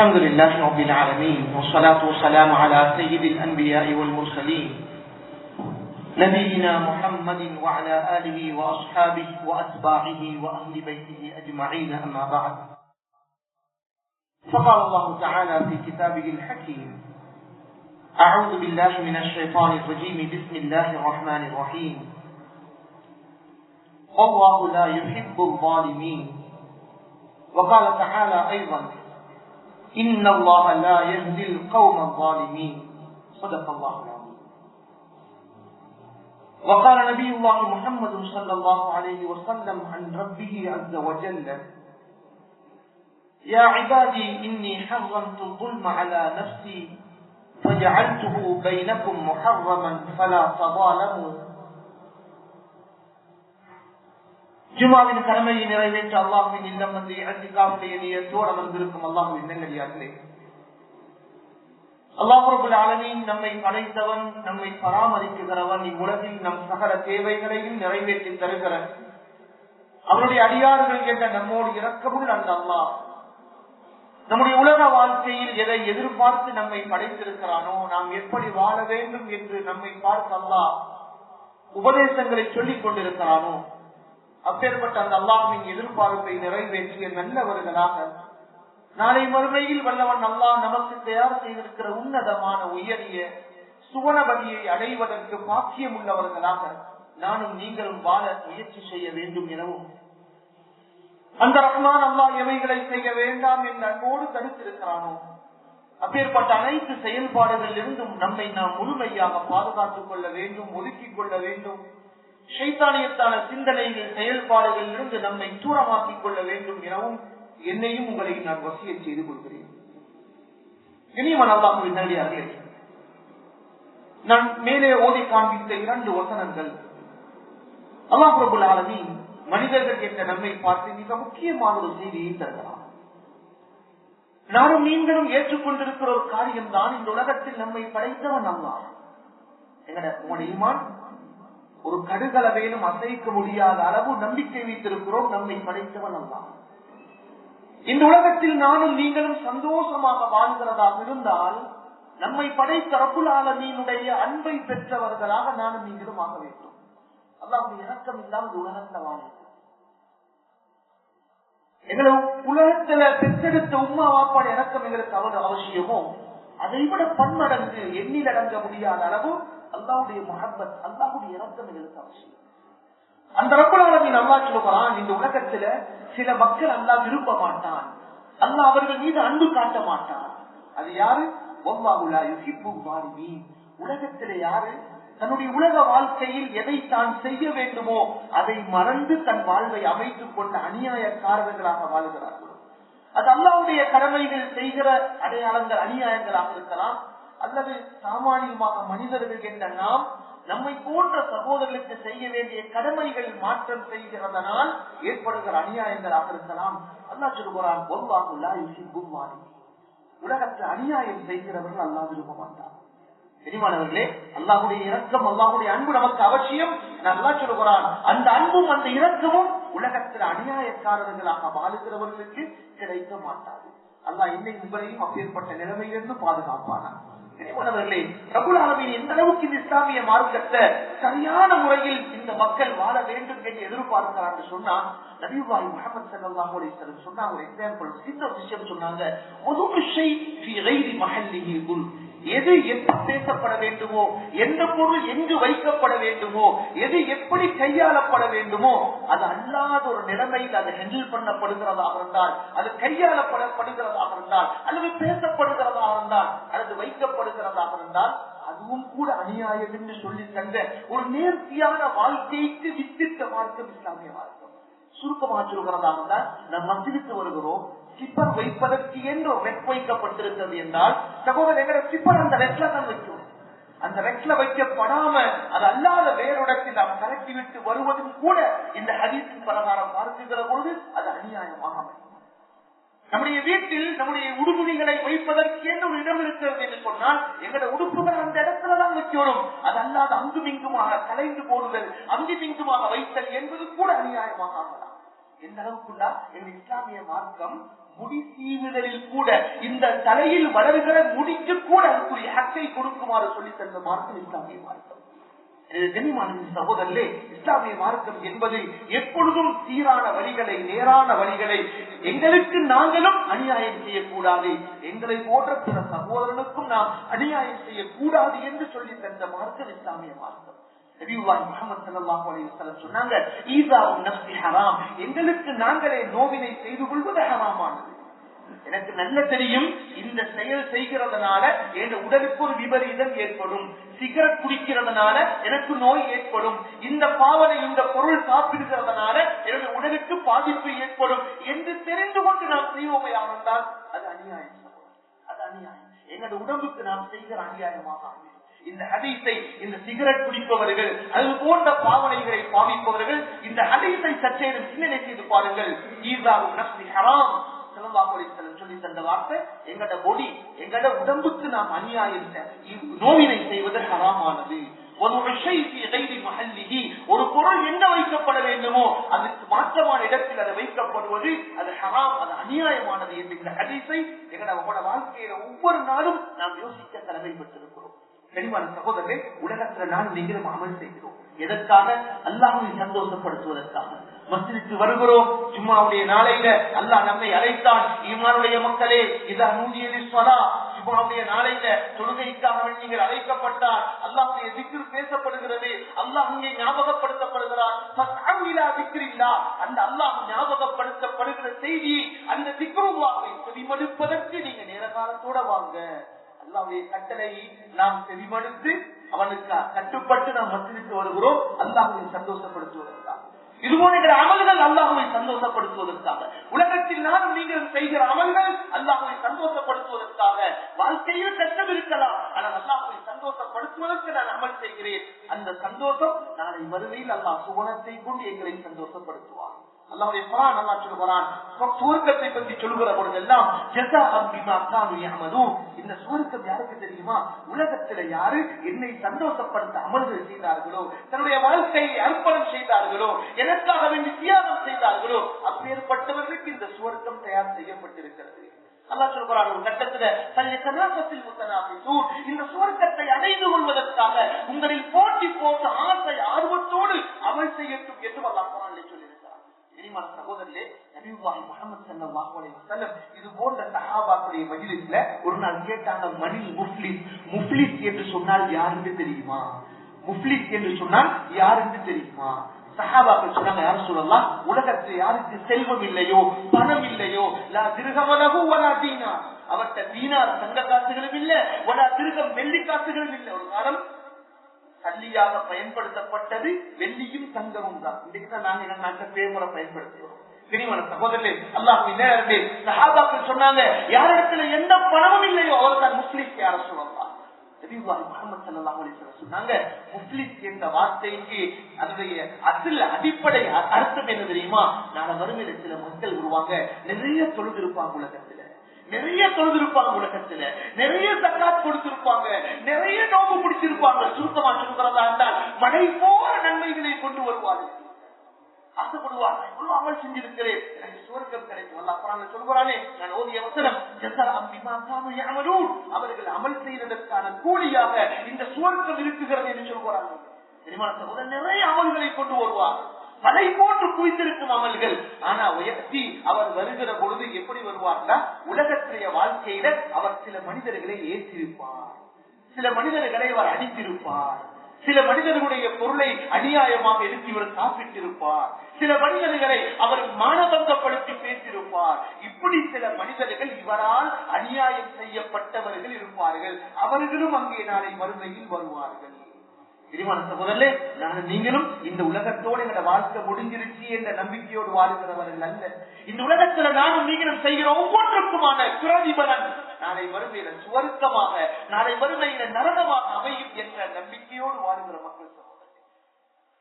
الحمد لله رب العالمين والصلاة والسلام على سيد الأنبياء والمرسلين نبينا محمد وعلى آله وأصحابه وأتباعه وأهل بيته أجمعين أما بعد فقال الله تعالى في كتابه الحكيم أعوذ بالله من الشيطان الرجيم بسم الله الرحمن الرحيم والله لا يحب الظالمين وقال تعالى أيضا إن الله لا يهدي القوم الظالمين صدق الله العظيم. وقال نبي الله محمد صلى الله عليه وسلم عن ربه عز وجل يا عبادي إني حرمت الظلم على نفسي فجعلته بينكم محرما فلا تظالموا. ஜுமாவின் கடமையை நிறைவேற்ற அல்லாஹ்வின் இல்லம் வந்து இஅ்திகாஃபுடைய நியத்தோடு அமர்ந்திருக்கும் அல்லாஹ்வின் நல்லடியார்களே, அல்லாஹ் ரப்பல் ஆலமீன் நம்மை படைத்தவன், நம்மை பராமரிக்கிறவன், இவ்வுலகில் நம் சகல தேவைகளையும் நிறைவேற்றி தருகிற அவருடைய அடியார்கள் என்ற நம்மோடு இரக்கமுள்ள அந்த அல்லாஹ் நம்முடைய உலக வாழ்க்கையில் எதை எதிர்பார்த்து நம்மை படைத்திருக்கிறானோ, நாம் எப்படி வாழ வேண்டும் என்று நம்மை பார்த்து அல்லாஹ் உபதேசங்களை சொல்லிக் கொண்டிருக்கிறானோ, அப்பேற்பட்ட அந்த அல்லாஹ்வின் எதிர்பார்ப்பை நிறைவேற்றிய நல்லவர்களாக நாளை மறுமையில் வல்லவன் அல்லாஹ் நமக்கு தயார் செய்திருக்கிற உன்னதமான உயரிய சுவனபதியை அடைவதற்கு பாக்கியம் உள்ளவர்களாக நானும் நீங்களும் வாழ முயற்சி செய்ய வேண்டும் எனவும், அந்த ரஹ்மான் அல்லாஹ் எவைகளை செய்ய வேண்டாம் என்று அன்போடு தடுத்திருக்கிறானோ அப்பேற்பட்ட அனைத்து செயல்பாடுகளில் இருந்தும் நம்மை நாம் முழுமையாக பாதுகாத்துக் கொள்ள வேண்டும், ஒதுக்கிக் கொள்ள வேண்டும். ஷைத்தானியத்தான சிந்தனைகள் செயல்பாடுகளில் இருந்து நம்மை தூரமாக்கிக் கொள்ள வேண்டும் எனவும் என்னையும் உங்களை நான் வசியத் செய்து கொள்கிறேன். இனிமன் அல்லாஹ்வின் நல்லடியார்களே, நான் மேலே ஓதி காண்பித்த 2 வசனங்கள் அல்லாஹ் ரப்பல் ஆலமீன் மனிதர்கள் என்ற நம்மை பார்த்து மிக முக்கியமான ஒரு செய்தியை தருகிறார். நானும் நீங்களும் ஏற்றுக்கொண்டிருக்கிற ஒரு காரியம் தான், இந்த உலகத்தில் நம்மை படைத்தவன் அல்லாஹ். உங்களுடைய ஈமான் ஒரு கடுகளவேனும் அசைக்க முடியாத அளவு நம்பிக்கை வைத்திருக்கிறோம், நம்மை படைத்தவன் அல்லாஹ். இந்த உலகத்தில் நானும் நீங்களும் சந்தோஷமாக வாழ்கிறதாக இருந்தால் நம்மை படைத்த ரப்புல் ஆலமீனுடைய அன்பை பெற்றவர்களாக நானும் நீங்களும் ஆக வேண்டும். அல்லாஹ்வுடைய இரக்கம் இல்லாமல் உலகத்துல வாழ்ந்து எங்களை உலகத்துல பெற்றெடுத்த உம்மா வாப்பாடு இரக்கம் எங்களுக்கு அவசியமோ அதை விட பன்மடங்கு எண்ணில் அடங்க முடியாத அளவு அல்லாஹ்வுடைய முஹப்பத், அல்லாஹ்வுடைய இரக்கம் எங்களுக்கு அவசியம். அந்த ரப்பல் ஆலமீன் அல்லாஹ் சொல்றான், இந்த உலகத்துல சில மக்கள் அல்லாஹ் விரும்ப மாட்டான், அல்லாஹ் அவர்கள் மீது அன்பு காட்ட மாட்டான். அது யாரு? வல்லாஹு லா யுஹிப்புல் ஸாலிமீன். உலகத்திலே யாரு தன்னுடைய உலக வாழ்க்கையில் எதை தான் செய்ய வேண்டுமோ அதை மறந்து தன் வாழ்வை அமைத்துக் கொண்ட அநியாயக்காரர்களாக வாழ்கிறார்கள். அது அல்லாஹ்வுடைய கடமைகள் செய்கிற அடையாளங்கள் அநியாயங்களாக இருக்கலாம், அல்லது சாமானியமாக மனிதர்கள் என்ற நாம் நம்மை போன்ற சகோதரர்களுக்கு செய்ய வேண்டிய கடமைகள் மாற்றம் செய்கிறதனால் ஏற்படுகிற அநியாயங்களாக இருக்கலாம். அல்லாஹ் சொல்கிறான், வல்லாஹு லா யுஹிப்புல் ஸாலிமீன். உலகத்தில் அநியாயம் செய்கிறவர்கள் அல்லாஹ் விரும்ப மாட்டார். தெரியுமானவர்களே, அல்லாஹ்வுடைய இரக்கம், அல்லாஹ்வுடைய அன்பு நமக்கு அவசியம். அல்லாஹ் சொல்கிறான், அந்த அன்பும் அந்த இரக்கமும் உலகத்தில் அநியாயக்காரர்களாக வாழுகிறவர்களுக்கு கிடைக்க மாட்டாது. அல்லாஹ் என்னை உங்களையும் அப்பேற்பட்ட நிலைமையிலிருந்து பாதுகாப்பானா. தெரியுமானவர்களே, ரப்புல் ஆலமீன் எந்த அளவுக்கு இந்த இஸ்லாமிய மார்க்கத்தை சரியான முறையில் இந்த மக்கள் வாழ வேண்டும் என்று எதிர்பார்க்கிறார் சொன்னா, நபியுல்லாஹி முஹம்மது ஸல்லல்லாஹு அலைஹி வஸல்லம் சொன்ன ஒரு எக்ஸாம்பிள், சின்ன விஷயம் சொன்னாங்க. முதல் ஷை ஃபீ கைரி மஹல்லிஹி குல். எது எப்ப பேசப்பட வேண்டுமோ, எந்த பொருள் எங்கு வைக்கப்பட வேண்டுமோ, எது எப்படி கையாளப்பட வேண்டுமோ அது அல்லாத ஒரு நிலைமையில் அது ஹேண்டில் பண்ணப்படுகிறதாக இருந்தால், அது கையாளப்படப்படுகிறதாக இருந்தால், அல்லது பேசப்படுகிறதாக இருந்தால், அல்லது வைக்கப்படுகிறதாக இருந்தால் அதுவும் கூட அநியாயம் என்று சொல்லி தந்த ஒரு நேர்த்தியான வாழ்க்கைக்கு வித்திட்ட மார்க்கம் இஸ்லாமிய மார்க்கம். சுருக்கமாக சொல்கிறதாக இருந்தால், நம் மஸ்ஜிதுக்கு வருகிறோம், சிப்பர் வைப்பதற்கு என்று ரெக் வைக்கப்பட்டிருக்கிறது என்றால், சகோதரர் சிப்பர் அந்த ரெக்ல தான் வைக்கும். அந்த ரெக்ல வைக்கப்படாம அது அல்லாத வேறிடத்தில் நாம் கலட்டி விட்டு வருவதும் கூட இந்த ஹதீஸின் பிரகாரம் பார்க்கிற பொழுது அது அநியாயமாக அமையும். நம்முடைய வீட்டில் நம்முடைய உடுதுணிகளை வைப்பதற்கு என்று ஒரு இடம் இருக்கிறது என்று சொன்னால், எங்களுடைய உடுப்புகள் அந்த இடத்துலதான் வைக்கணும். அது அல்லாத அங்குமிங்குமாக கலைந்து போடுதல், அங்குமிங்குமாக வைத்தல் என்பது கூட அநியாயமாக ஆகலாம். எந்த அளவுக்குள்ளா எங்க இஸ்லாமிய மார்க்கம் முடி சீவுதலில் கூட இந்த தலையில் வளர்கிற முடிக்கு கூட அதுக்குரிய ஹக்கை கொடுக்குமாறு சொல்லி தந்த மார்க்கம் இஸ்லாமிய மார்க்கம். சகோதரர்களே, இஸ்லாமிய மார்க்கம் என்பது எப்பொழுதும் சீரான வழிகளை, நேரான வழிகளை, எங்களுக்கு நாங்களும் அநியாயம் செய்யக்கூடாது, எங்களை போன்ற பிற சகோதரனுக்கும் நாம் அநியாயம் செய்யக்கூடாது என்று சொல்லி தந்த மார்க்கம் இஸ்லாமிய மார்க்கம். சொன்னாங்க, எங்களுக்கு நாங்களே நோவினை செய்து கொள்வது ஹராமானது. எனக்கு நல்ல தெரியும், இந்த செயல் செய்கிறதுனால என் உடலுக்கு ஒரு விபரீதம் ஏற்படும், சிகரெட் குடிக்கிறதுனால எனக்கு நோய் ஏற்படும், இந்த பாவனை இந்த பொருள் சாப்பிடுகிறதுனால எனது உடலுக்கு பாதிப்பு ஏற்படும் என்று தெரிந்து கொண்டு நாம் செய்வோமே ஆனால் அது அநியாயம். அது அநியாயம், எங்களோட உடம்புக்கு நாம் செய்கிற அநியாயமாக அமையும். இந்த ஹதீஸை இந்த சிகரெட் குடிப்பவர்கள், அது போன்ற பாவனைகளை பாவிப்பவர்கள் இந்த ஹதீஸை சற்றேனும் சிந்தனை செய்து பாருங்கள். ஈஸாவு நஃப்ஸி ஹராம் சொல்லி தந்த வார்த்தை, எங்கட பொடி, எங்கட உடம்புக்கு நாம் அநியாயம் நோவினை செய்வது ஹராமானது. ஒரு பொருள் என்ன வைக்கப்பட வேண்டுமோ அதுக்கு மாற்றமான இடத்தில் அதை வைக்கப்படுவது அது ஹராம், அது அநியாயமானது என்று இந்த ஹதீஸை எங்களோட வாழ்க்கையில ஒவ்வொரு நாளும் நாம் யோசிக்க கடமைப்பட்டிருக்கிறோம். கனிவான சகோதரர்களே, உலகத்துல நான் நீங்களும் அமல் செய்கிறோம். எதற்காக? அல்லாஹ்வை சந்தோஷப்படுத்துவதற்காக. மஸ்ஜிதுக்கு வருகிறோம், ஜும்மாவுடைய நாளையில அல்லாஹ் நம்மை அழைத்தான், ஈமானுடைய மக்களே, இதா நூதிய லிஸ்ஸலா, ஜும்மாவுடைய நாளையில தொழுகைக்காக நீங்கள் அழைக்கப்பட்டார், அல்லாஹ்வுடைய திக்ர் பேசப்படுகிறது, அல்லாஹ் இங்கே ஞாபகப்படுத்தப்படுகிறார். அந்த அல்லாஹ் ஞாபகப்படுத்தப்படுகிற செய்தி, அந்த திக்ருல்லாஹை செவிமடுப்பதற்கு நீங்க நேர காலத்தோட வாங்க. அல்லாஹ்வுடைய கட்டளை நாம் செவிமடுத்து அவனுக்கு கட்டுப்பட்டு நாம் மஸ்ஜிதுக்கு வருகிறோம், அல்லாஹ்வை சந்தோஷப்படுத்துவதற்காக. இதுபோல அமல்கள் அல்லாஹ்வை சந்தோஷப்படுத்துவதற்காக. உலகத்தில் நானும் நீங்கள் செய்கிற அமல்கள் அல்லாஹ்வை சந்தோஷப்படுத்துவதற்காக. வாழ்க்கையில் கஷ்டம் இருக்கலாம், ஆனால் அல்லாஹ்வை சந்தோஷப்படுத்துவதற்கு நான் அமல் செய்கிறேன். அந்த சந்தோஷம் நாளை மறுமையில் அல்லாஹ் சுவனத்தை கொண்டு எங்களை சந்தோஷப்படுத்துவார். அல்லாஹ்வுடைய குர்ஆன் அல்லாஹ் சொல்கிறான், சுவர்க்கத்தை பற்றி சொல்கிற பொழுதெல்லாம் ஜஸாஅன் பிமா கானூ யஅமலூன், இந்த சுவர்க்கம் யாருக்கு தெரியுமா? உலகத்தில் யாரு என்னை சந்தோஷப்படுத்த அமல்கள் செய்தார்களோ, தன்னுடைய வாழ்க்கையை அர்ப்பணம் செய்தார்களோ, எனக்காக வேண்டி தியாகம் செய்தார்களோ, அப்பேற்பட்டவர்களுக்கு இந்த சுவர்க்கம் தயார் செய்யப்பட்டிருக்கிறது. அல்லாஹ் சொல்கிறார் ஒரு கட்டத்துல, இந்த சுவர்க்கத்தை அடைந்து கொள்வதற்காக உங்களில் போட்டி போட்ட ஆசை ஆர்வத்தோடு அமல் செய்யட்டும் என்று அல்லாஹ் குர்ஆனிலே சொல்லியிருக்கிறார். சகோதரர்களே, நபியுல்லாஹி முஹம்மது ஸல்லல்லாஹு அலைஹி வஸல்லம் இது போன்ற சஹாபாக்களுடைய மஜ்லிஸ்ல ஒரு நாள் கேட்டாங்க, மனில் முஃப்லிஸ், முஃப்லிஸ் என்று சொன்னால் யாருக்கு தெரியுமா? முஃப்லிஸ் என்று சொன்னால் யாருக்கு தெரியுமா? சஹாபாக்கள் சொன்னாங்க, யார் சொல்லலாம், உலகத்தில் யாருக்கு செல்வம் இல்லையோ, பணம் இல்லையோ, லா திர்ஹமலஹு வலா தீனார், அவர்கிட்ட தீனார் தங்க காசுகளும் இல்ல, வலா திர்ஹம் வெள்ளி காசுகளும் இல்ல. ஒரு காலம் சல்லியாக பயன்படுத்தப்பட்டது வெள்ளியும் தங்கமும் தான். இன்னைக்கு தான் நாங்க எங்க நாட்டில் பேமுறை பயன்படுத்துகிறோம். பிரிவான சகோதரர்களே, அல்லாஹ்வின் நேரடியே சஹாபாக்கள் சொன்னாங்க, யாரிடத்துல எந்த பணமும் இல்லையோ அவர் தான் முஃப்லிஸ். யார சொல்லலாம், நபியுல்லாஹி முஹம்மது ஸல்லல்லாஹு அலைஹி வஸல்லம் சொன்னாங்க, முஃப்லிஸ் என்ற வார்த்தைக்கு அதனுடைய அசல் அடிப்படை அர்த்தம் என்ன தெரியுமா? நாளை வறுமையில சில மக்கள் வருவாங்க, நிறைய தொழுதிருப்பாங்க உலகத்துல, நிறைய தொழுதிருப்பாங்க உலகத்துல, நிறைய ஜக்காத் கொடுத்திருப்பாங்க, நிறைய நோம்பு பிடிச்சிருப்பாங்க. சுருக்கமா சொல்கிறதா இருந்தால் மழை போற நன்மைகளை கொண்டு வருவார்கள், ஆசைப்படுவார்கள். இவ்வளவு அமல் செஞ்சிருக்கிறேன், எனக்கு சுவர்க்கம் கிடைக்கும். அல்லாஹ் குர்ஆன்ல சொல்கிறானே, நான் ஓதிய வசனம், ஜஸாஅன் பிமா கானூ யஅமலூன், அவர்கள் அமல் செய்ததற்கான கூலியாக இந்த சுவர்க்கம் இருக்குகிறது என்று சொல்கிறார்கள். தெரியுமா சகோதரர், நிறைய அமல்களை கொண்டு வருவார்கள், மலை போன்று குவித்திருக்கும் அமல்கள். ஆனா உயர்த்தி அவர் வருகிற பொழுது எப்படி வருவார்னா, உலகத்திலேய வாழ்க்கையில அவர் சில மனிதர்களை ஏற்றிருப்பார், சில மனிதர்களை அவர் அடித்திருப்பார், சில மனிதர்களுடைய பொருளை அநியாயமாக எடுத்து இவர் சாப்பிட்டிருப்பார், சில மனிதர்களை அவர் மானபங்கப்படுத்தி பேசியிருப்பார். இப்படி சில மனிதர்கள் இவரால் அநியாயம் செய்யப்பட்டவர்கள் இருப்பார்கள். அவர்களும் அங்கே நாளை மறுமையில் வருவார்கள். பிரிவான சகோதரர்களே, நானும் நீங்களும் இந்த உலகத்தோடு எங்களோட வாழ்க்கை முடிஞ்சிருச்சு என்ற நம்பிக்கையோடு வாழ்கிறவர்கள் அல்ல. இந்த உலகத்துல நானும் நீங்களும் செய்கிற ஒவ்வொன்றுக்குமான பிரதிபலன் நாளை வறுமையில சுவர்க்கமாக, நாளை வறுமையில நரகமாக அமையும் என்ற நம்பிக்கையோடு வாழ்கிற மக்கள் சகோதரர்கள்.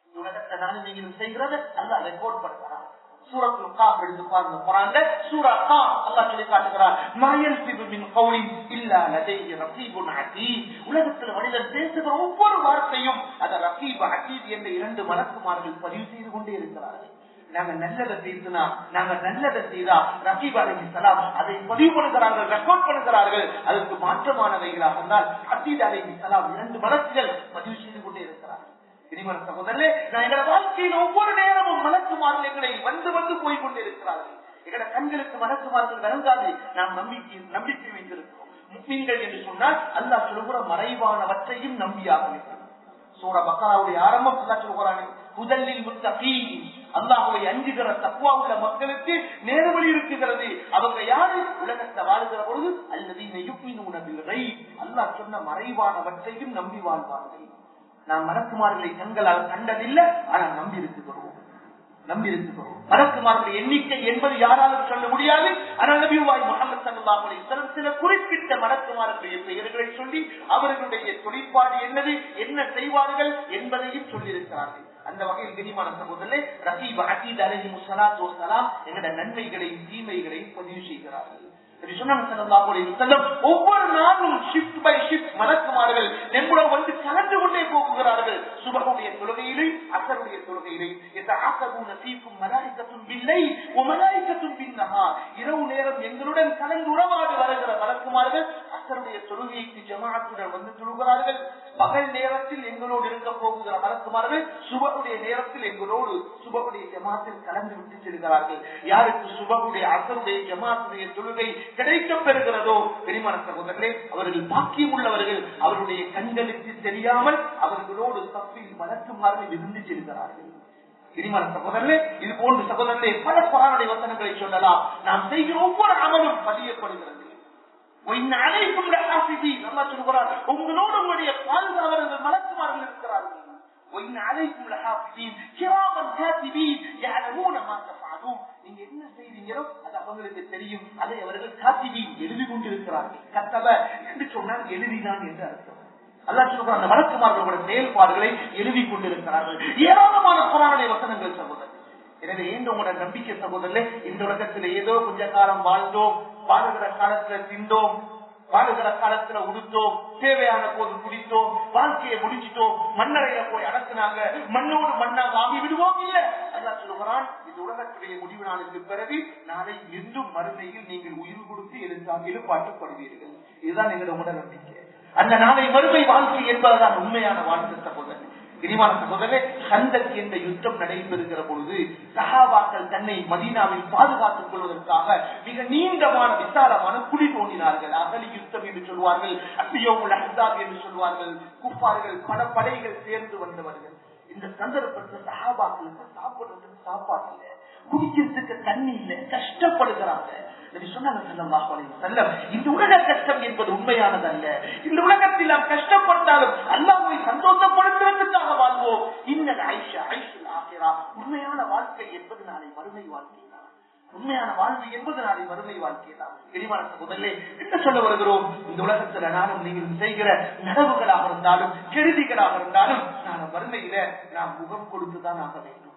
இந்த உலகத்தை நானும் நீங்களும் செய்கிறது அல்லாஹ் ரெக்கார்ட் பண்றான். சூரத்துல் காஃப் எடுத்து பாருங்க, குர்ஆன்ல சூரா காஃப் அல்லாஹ் சொல்லி காட்டுகிறார், மா யல்ஃபிது மின் கௌலின் இல்லா லதைஹி ரகீபுன் அதீத். உலகத்தில் மனிதர் பேசுகிற ஒவ்வொரு வார்த்தையும் அத ரகீப் அதீத் என்ற இரண்டு மலக்குமார்கள் பதிவு செய்து கொண்டே இருக்கிறார்கள். நாங்க நல்லதை செய்தா நாங்க நல்லதை செய்தா ரகீப் அலைஹிஸ்ஸலாம் அதை பதிவு பண்ணுகிறார்கள், ரெக்கார்ட் பண்ணுகிறார்கள். அதற்கு மாற்றமானவைகளாக இருந்தால் ஹதீத் அலைஹிஸ்ஸலாம் 2 மலக்குகள் பதிவு செய்து கொண்டே இருக்கிறார்கள். இனிமன சகோதரர்களே, நான் எங்களோட வாழ்க்கையில் ஒவ்வொரு நேரமும் மலக்குமார்கள் எங்களை வந்து வந்து போய் கொண்டே இருக்கிறார்கள். எங்களோட கண்களுக்கு மலக்குமார்கள் விளங்காது, நாம் நம்பிக்கை வைத்திருக்கிறோம். முஃமின்கள் என்று சொன்னால் அல்லாஹ் சொல்லுகிற மறைவானவற்றையும் நம்பியாக இருக்கிறோம். சூரா பக்ராவுடைய ஆரம்பம் அல்லாஹ் சொல்கிறானே, முதலில் முத்தகீன், அல்லாஹ்வை அஞ்சுகிற தக்வா உள்ள மக்களுக்கு நேர்வழி இருக்குகிறது. அவங்க யாரு? உலகத்தை வாழுகிற பொழுது அல்லதீன யுக்மினூன பில் கைப், அல்லாஹ் சொன்ன மறைவானவற்றையும் நம்பி வாழ்வார்கள். நாம் மலக்குமார்களை கண்களால் கண்டதில்லை, ஆனால் நம்பி இருக்கிறோம். மலக்குமார்களுடைய எண்ணிக்கை என்பது யாராலும் சொல்ல முடியாது. ஆனால் நபியுல்லாஹி முஹம்மது ஸல்லல்லாஹு அலைஹி வஸல்லம் சில குறிப்பிட்ட மலக்குமார்களுடைய பெயர்களை சொல்லி அவர்களுடைய தொழிற்பாடு என்னது, என்ன செய்வார்கள் என்பதையும் சொல்லியிருக்கிறார்கள். அந்த வகையில் கனிமான சகோதரர்களே, ரகீப் அதீத் அலைஹிஸ்ஸலாத்து வஸ்ஸலாம் எங்களுடைய நன்மைகளையும் தீமைகளையும் பதிவு செய்கிறார்கள். ஒவ்வொரு நாளும் ஷிப்ட் பை ஷிப்ட் மலக்குமார்கள் நம்முடன் வந்து கலந்து கொண்டே போகிறார்கள். சுபஹுடைய தொழுகையிலே, அஸருடைய தொழுகையிலே, யதஆகபூன ஃபீக்கும் மலாயிகத்துன் பில்லைல் வ மலாயிகத்துன் பின்னஹார், இரவு நேரம் எங்களுடன் கலந்து உறவாடி வருகிற மலக்குமார்கள் அஸருடைய தொழுகைக்கு ஜமாஅத்துடன் வந்து தொழுகிறார்கள். பகல் நேரத்தில் எங்களோடு இருக்க போகிற மலக்குமார்கள் சுபஹுடைய நேரத்தில் எங்களோடு சுபஹுடைய ஜமாஅத்தில் கலந்து விட்டு செல்கிறார்கள். யாருக்கு சுபஹுடைய அஸருடைய ஜமாஅத்துடைய தொழுகை கிடைக்கப் பெறுகிறதோ பெருமான சகோதரர்களே, அவர்கள் பாக்கியம் உள்ளவர்கள். அவருடைய கண்களுக்கு தெரியாமல் அவர்களோடு தப்பில் மலக்குமார்கள் இருந்து செல்கிறார்கள். பெருமான சகோதரர்களே, இது போன்ற சகோதரர்களே பல குர்ஆனுடைய வசனங்களை சொல்லலாம். நாம் செய்கிற ஒவ்வொரு அமலும் பதியப்படுகிறது. உங்களோடு உங்களுடைய பாதுகாவலர்கள் மலக்குமார்கள் இருக்கிறார்கள். நீங்க என்ன செய்வீங்களோ அது அவங்களுக்கு தெரியும். அதை அவர்கள் காத்திபீன் எழுதி கொண்டிருக்கிறார்கள். கத்தப என்று சொன்னால் எழுதினான் என்று அர்த்தம். அல்லாஹ் சொல்றான், அந்த மலக்குமார்களுடைய செயல்பாடுகளை எழுதி கொண்டிருக்கிறார்கள். ஏராளமான குர்ஆனுடைய வசனங்கள் சகோதரர். எனவே உங்களோட நம்பிக்கை சகோதரர்களே, இந்த உலகத்துல ஏதோ கொஞ்ச காலம் வாழ்ந்தோம், வாழுகிற காலத்துல திண்டோம், வாழுகிற காலத்துல உடுத்தோம், தேவையான போது குடித்தோம், வாழ்க்கையை முடிச்சிட்டோம், மண்ணறையில போய் அடக்குனாங்க, மண்ணோடு மண்ணாக ஆகி விடுவோம். இல்ல, அல்லாஹ் சொல்லுகிறான், இது உலகத்துடைய முடிவு நாளுக்கு பிறகு நாளை மீண்டும் மறுமையில் நீங்கள் உயிர் கொடுத்து எழுப்பாட்டுப்படுவீர்கள். இதுதான் எங்களோட நம்பிக்கை. அந்த நாளை மறுமை வாழ்க்கை என்பதுதான் உண்மையான வாழ்க்கை சகோதரர். இனிமான சகோதரே, கந்தக் என்ற யுத்தம் நடைபெறுகிற பொழுது சஹாபாக்கள் தன்னை மதீனாவில் பாதுகாத்துக் கொள்வதற்காக மிக நீண்டமான விசாலமான குழி தோண்டினார்கள். அகலி யுத்தம் என்று சொல்வார்கள், அஸ்ஸியவுல் அஹ்ஸாப் என்று சொல்வார்கள். குஃபார்கள் பல படைகள் சேர்ந்து வந்தவர்கள். இந்த சந்தர்ப்பத்தில் சஹாபாக்களுக்கு சாப்பிடுறதுக்கு சாப்பாடு இல்லை, குடிக்கிறதுக்கு தண்ணி இல்லை, கஷ்டப்படுகிறாங்க. இந்த உலக கஷ்டம் என்பது உண்மையானதல்ல. இந்த உலகத்தில் நாம் கஷ்டப்பட்டாலும் அல்லாஹ்வை சந்தோஷப்படுத்துவதற்காக வாழ்வோம். இன்னல் ஐஷா ஐஷுல் ஆகிரா, உண்மையான வாழ்க்கை என்பது நாளை மறுமை வாழ்க்கை தான். உண்மையான வாழ்வு என்பது நாளை மறுமை வாழ்க்கை தான். பெரியமான சகோதரர்களே, என்ன சொல்ல வருகிறோம்? இந்த உலகத்துல நானும் நீங்கள் செய்கிற நடவுகளாக இருந்தாலும் கெடுதிகளாக இருந்தாலும் நான் மறுமையில நாம் முகம் கொடுத்துதான் ஆக வேண்டும்.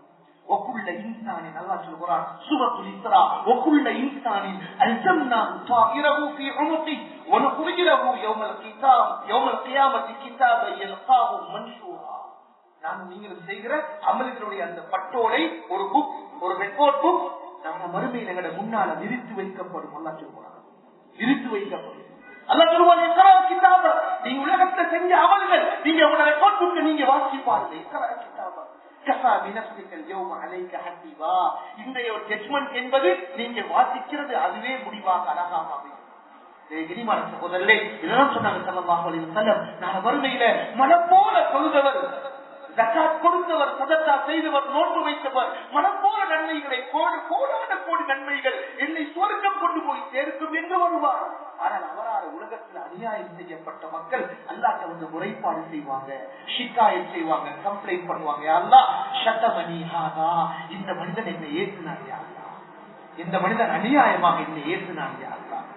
وكل انسان الله سبحانه سوره الاسراء وكل انسان الزمناه طائره في عنقه ونخرج له يوم القيامه كتابا يلقاه منشورا. நான் நீங்கள் செய்கிற அமல்களுடைய அந்த பட்டோலை, ஒரு புக், ஒரு ரெக்கார்ட் புக் நம்ம மறுமையில் எங்கட முன்னால விரித்து வைக்கப்படும். அல்லாஹ் சொல்றான், விரித்து வைக்கப்படும். அல்லாஹ் சொல்றான், இக்ரா கிதாப, நீங்க உலகத்துல செஞ்ச அமல்கள் நீங்க உங்க ரெக்கார்ட் புக் நீங்க வாசிப்பாருங்க. இக்ரா கிதாப இன்றைய ஒரு ஜட்ஜ்மெண்ட் என்பது நீங்க வாசிக்கிறது அதுவே முடிவாக அழகாக அமையும். சகோதரர்களே, இதெல்லாம் சொன்னாங்க ஸல்லல்லாஹு அலைஹி வஸல்லம், நான் வறுமையில மனம் போல தொழுதவர், ஜகாத் கொடுத்தவர், சதக்கா செய்தவர், நோன்பு வைத்தவர், மனம் போல நன்மைகளை கோடான கோடி நன்மைகள் என்னை சுவர்க்கம் கொண்டு போய் சேர்க்கும் என்று வருவார். ஆனால் அவரால் உலகத்தில் அநியாயம் செய்யப்பட்ட மக்கள் அல்லாஹ்ட்ட வந்து முறைப்பாடு செய்வாங்க, ஷிகாயத் செய்வாங்க, கம்ப்ளைண்ட் பண்ணுவாங்க. அல்லாஹ் ஷதமனி ஹாதா, இந்த மனிதன் என்னை ஏற்றினார் யா அல்லாஹ், இந்த மனிதன் அநியாயமாக என்னை ஏற்றினார் யா அல்லாஹ்,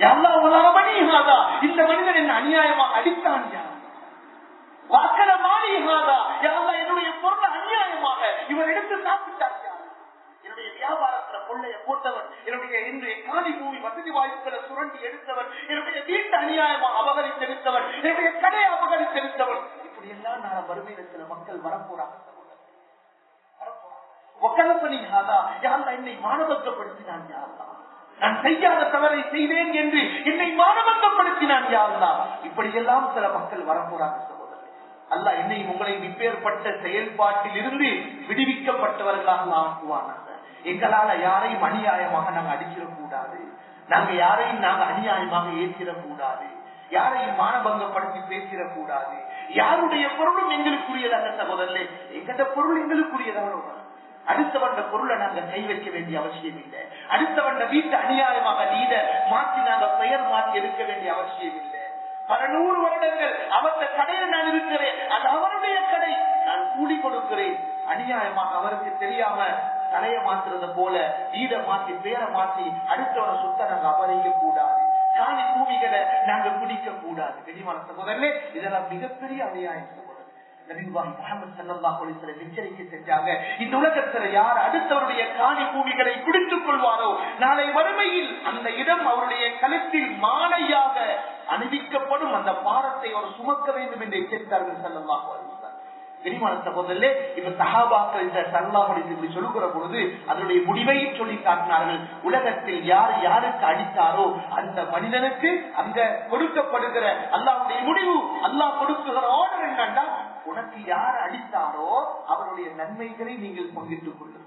யா அல்லாஹ் வலமனி ஹாதா, இந்த மனிதன் என்னை அநியாயமாக அடித்தான் யா அல்லாஹ், வாக்கல மாலி ஹாதா, யா அல்லாஹ் என்னுடைய பொருளை அநியாயமாக இவர் எடுத்து சாப்பிட்டார் யா அல்லாஹ், என்னுடைய வியாபாரத்துல கொள்ளைய போட்டவர், என்னுடைய இன்றைய காணி பூமி வசதி வாய்ப்புகளை சுரண்டி எடுத்தவர், என்னுடைய வீட்டு அநியாயமாக அபகரித்தெடுத்தவர், என்னுடைய கடையை அபகரித்தெடுத்தவர், இப்படி எல்லாம் நான் வறுமையில சில மக்கள் வரப்போறாங்க. என்னை மானபங்கப்படுத்தினான் யா அல்லாஹ். நான் செய்யாத தவறை செய்தேன் என்று என்னை மானபங்கப்படுத்தினான் யா அல்லாஹ். இப்படியெல்லாம் சில மக்கள் வரப்போறாங்க சகோதரர். அல்லாஹ் என்னை உங்களை இப்பேற்பட்ட செயல்பாட்டில் இருந்து விடுவிக்கப்பட்டவர்களாக ஆக்குவானாங்க. எங்களால யாரையும் அநியாயமாக நாங்க அடிச்சிடக்கூடாது, நாங்க யாரையும் நாங்க அநியாயமாக ஏற்றிடக்கூடாது, யாரையும் மானபங்கப்படுத்தி பேசிடக்கூடாது. யாருடைய பொருளும் எங்களுக்குரியது அல்ல சகோதரர்களே, எங்கட பொருள் எங்களுக்குரியதாக. அடுத்தவண்ட பொருளை நாங்க கை வைக்க வேண்டிய அவசியம் இல்லை. அடுத்தவண்ட வீட்டு அநியாயமாக நீட மாற்றி நாங்க பெயர் மாற்றி எடுக்க வேண்டிய அவசியம் இல்லை. பல 100 வருடங்கள் அவருடைய கடையில் நான் இருக்கிறேன், அது அவருடைய கடை, நான் கூலி கொடுக்கிறேன். அநியாயமாக அவருக்கு தெரியாம தலைய மாற்றுறது போல வீட மாற்றி பேரை மாற்றி அடுத்தவரை சுத்த நாங்க அபரிக்க கூடாது. காணி பூமிகளை நாங்க குடிக்க கூடாது. கனிமான சகோதரர்களே, இதெல்லாம் மிகப்பெரிய அநியாயம் சகோதரர். நபியுல்லாஹி முஹம்மது ஸல்லல்லாஹு அலைஹி வஸல்லம் எச்சரிக்கை செஞ்சாங்க, இந்த உலகத்துல யார் அடுத்தவருடைய காணி பூமிகளை குடித்துக் கொள்வாரோ நாளை வறுமையில் அந்த இடம் அவருடைய கழுத்தில் மாலையாக அணிவிக்கப்படும், அந்த பாரத்தை அவர் சுமக்க வேண்டும் என்று எச்சரித்தார்கள் ஸல்லல்லாஹு அலைஹி வஸல்லம். கனிமான சகோதரர்களே, இப்ப சஹாபாக்கள் இந்த ஸல்லல்லாஹு அலைஹி வஸல்லம் இப்படி சொல்லுகிற பொழுது அதனுடைய முடிவையும் சொல்லி காட்டினார்கள். உலகத்தில் யார் யாருக்கு அடித்தாரோ அந்த மனிதனுக்கு அங்க கொடுக்கப்படுகிற அல்லாஹ்வுடைய முடிவு, அல்லாஹ் கொடுக்குகிற ஆர்டர் என்னன்னா, உனக்கு யார் அடித்தாரோ அவருடைய நன்மைகளை நீங்கள் பங்கிட்டுக் கொள்ளுங்கள்.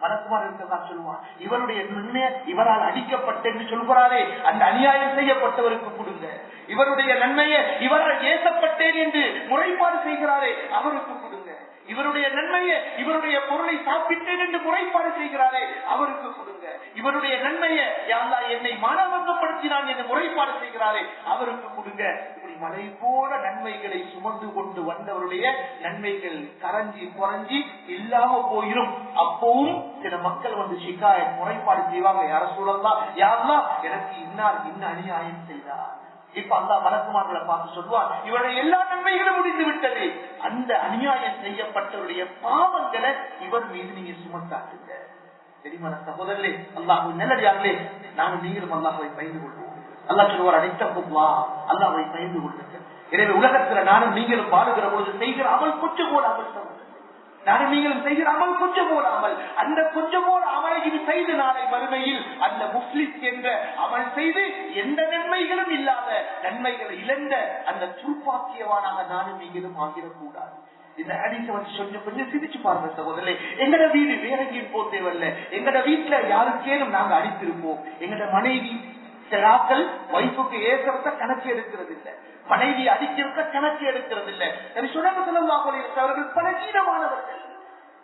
மலக்குமார் இருக்கதான் சொல்லுவான், இவருடைய நன்மை இவரால் அடிக்கப்பட்ட என்று சொல்கிறாரே அந்த அநியாயம் செய்யப்பட்டவருக்கு கொடுங்க. இவருடைய நன்மையை இவரால் ஏசப்பட்டேன் என்று முறைப்பாடு செய்கிறாரே அவருக்கு கொடுங்க. இவருடைய நன்மையை இவருடைய பொருளை சாப்பிட்டேன் என்று முறைப்பாடு செய்கிறாரே அவருக்கு கொடுங்க. இவருடைய நன்மையை யாரெல்லாம் என்னை மானபங்கப்படுத்தினான் என்று முறைப்பாடு செய்கிறாரே அவருக்கு கொடுங்க. இப்படி மலை போல நன்மைகளை சுமந்து கொண்டு வந்தவருடைய நன்மைகள் கரைஞ்சி குறைஞ்சி இல்லாம போயிரும். அப்பவும் சில மக்கள் வந்து சிக்காய முறைப்பாடு செய்வாங்க, யார சூழல்லாம் யாரெல்லாம் எனக்கு இன்னார் இன்ன அநியாயம் செய்தார். இப்ப அல்லா மலக்குமார்களை பார்த்து சொல்லுவார், இவருடைய எல்லா நன்மைகளும் முடிந்து விட்டது, அந்த அநியாயம் செய்யப்பட்டவருடைய பாவங்களை இவர் மீது நீங்க சுமத்தாக்குங்க. தெரியுமான சகோதரர்களே, அல்லாஹ் நல்லடியார்களே, நானும் நீங்களும் அல்லாஹ்வை பயந்து கொள்வோம். அல்லாஹ் சொல்லுவார், அனைத்தா அல்லாஹ்வை பயந்து கொள்ளுங்கள். எனவே உலகத்துல நானும் நீங்களும் வாழுகிற பொழுது செய்கிற அமல் கொஞ்சம் போல அமல், நானும் நீங்களும் செய்கிற அமல் கொஞ்சம் போடாமல் அந்த கொஞ்சம் போல அமலை இது செய்து நாளை மறுமையில் அந்த முஸ்லிம் என்ற அமல் செய்து எந்த நன்மைகளும் இல்லாத நன்மைகளை இழந்த அந்த துர்ப்பாக்கியவானாக நானும் நீங்களும் ஆகிடக்கூடாது. இந்த ஹதீஸை வச்சு கொஞ்சம் சிரிச்சு பாருங்க சகோதரர்களே. எங்கட வீடு வேற எங்கேயும் போக தேவையில்லை. எங்கட வீட்டுல யாருக்கேனும் நாங்க அடித்திருப்போம். எங்கட மனைவி சிலாக்கள் வைப்புக்கு ஏற்கிறத கணக்கு எடுக்கிறது இல்லை, மனைவி அடிக்கிறத கணக்கு எடுக்கிறது இல்லை. அவர்கள் பலகீனமானவர்கள்.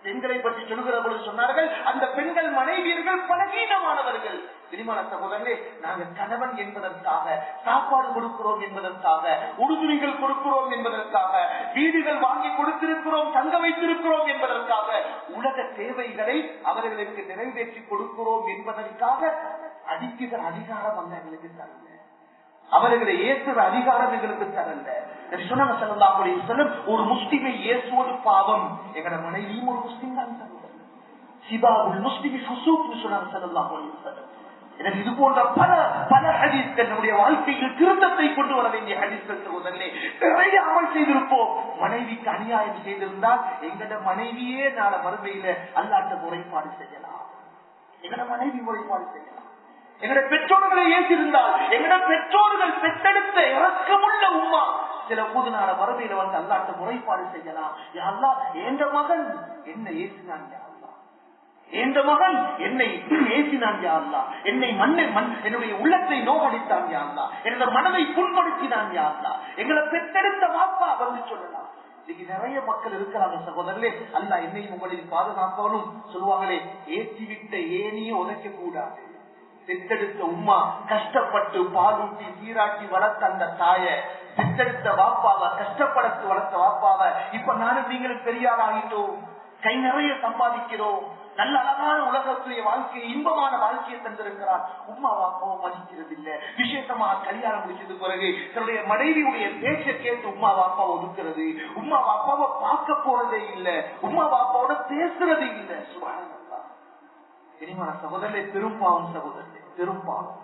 பெண்களை பற்றி சொல்லுகிற பொழுது சொன்னார்கள், அந்த பெண்கள் மனைவியர்கள் பலகீனமானவர்கள். திருமண சகோதரர்களே, நாங்கள் கணவன் என்பதற்காக சாப்பாடு கொடுக்கிறோம் என்பதற்காக, உடுதுணிகள் கொடுக்கிறோம் என்பதற்காக, வீடுகள் வாங்கி கொடுத்திருக்கிறோம், தங்க வைத்திருக்கிறோம் என்பதற்காக, உலக தேவைகளை அவர்களுக்கு நிறைவேற்றி கொடுக்கிறோம் என்பதற்காக அடிக்கிற அதிகாரம் அல்ல எங்களுக்கு தரல, அவர்களை ஏற்றுற அதிகாரம் எங்களுக்கு தரல. சொன்னாங்க ஸல்லல்லாஹு அலைஹி வஸல்லம், ஒரு முஸ்லிமை ஏசுவது பாவம். எங்கட மனைவியும் ஒரு முஸ்லிம் தான் சிபாபுல் முஸ்லிமி ஃபுசூக் சொன்னாங்க ஸல்லல்லாஹு அலைஹி வஸல்லம். எனக்கு இது போன்ற பல பல ஹதீஸ்கள் நம்முடைய வாழ்க்கையில் திருத்தத்தை கொண்டு வர வேண்டிய ஹதீஸ்கள் சகோதரர்களே. நிறைய அமல் செய்திருப்போம். மனைவிக்கு அநியாயம் செய்திருந்தால் எங்கட மனைவியே நாள மறுமையில அல்லாஹ்ட்ட முறைப்பாடு செய்யலாம். எங்கட மனைவி முறைப்பாடு செய்யலாம். எங்கட பெற்றோர்களை ஏற்றிருந்தால் எங்கட பெற்றோர்கள் பெற்றெடுத்த இறக்கமுள்ள உம்மா சில போது நாள மறுமையில வந்து அல்லாஹ்ட்ட முறைப்பாடு செய்யலாம். யா அல்லாஹ், என்ற மகன் என்ன ஏசினான், யா அல்லாஹ் என்ற மகன் என்னை ஏசினான், யா அல்லாஹ் என்னை என்னுடைய உள்ளத்தை நோகடித்தான், யா அல்லாஹ் என்னோட மனதை புண்படுத்தினான், யா அல்லாஹ் எங்களை பெற்றெடுத்த வாப்பா வந்து சொல்லலாம். இன்னைக்கு நிறைய மக்கள் இருக்கிறாங்க சகோதரர்களே, அல்லாஹ் என்னையும் உங்களின் பாதுகாப்பாலும் சொல்லுவாங்களே, ஏற்றிவிட்ட ஏனியே உதைக்க கூடாது. பெற்றெடுத்த உம்மா கஷ்டப்பட்டு பாலூட்டி சீராட்டி வளர்த்த அந்த தாய, பெற்றெடுத்த வாப்பாவ கஷ்டப்படத்து வளர்த்த வாப்பாவ இப்ப நானும் நீங்களும் பெரியார் ஆகிட்டோம், கை நிறைய சம்பாதிக்கிறோம், நல்ல அழகான உலகத்துடைய வாழ்க்கையை இன்பமான வாழ்க்கையை தந்திருக்கிறார். உம்மா வாப்பாவும் மதிக்கிறது இல்ல. விசேஷமா கல்யாணம் முடிச்சது பிறகு தன்னுடைய மனைவியுடைய பேச்சை கேட்டு உம்மா வாப்பா ஒதுக்கிறது, உம்மா வாப்பாவை பார்க்க போறதே இல்லை, உம்மா வாப்பாவோட பேசுறதே இல்லை. சுப்ஹானல்லாஹ். தெரியுமா சகோதரர்களே, பெரும்பாவம் சகோதரர்களே, பெரும்பாவம்.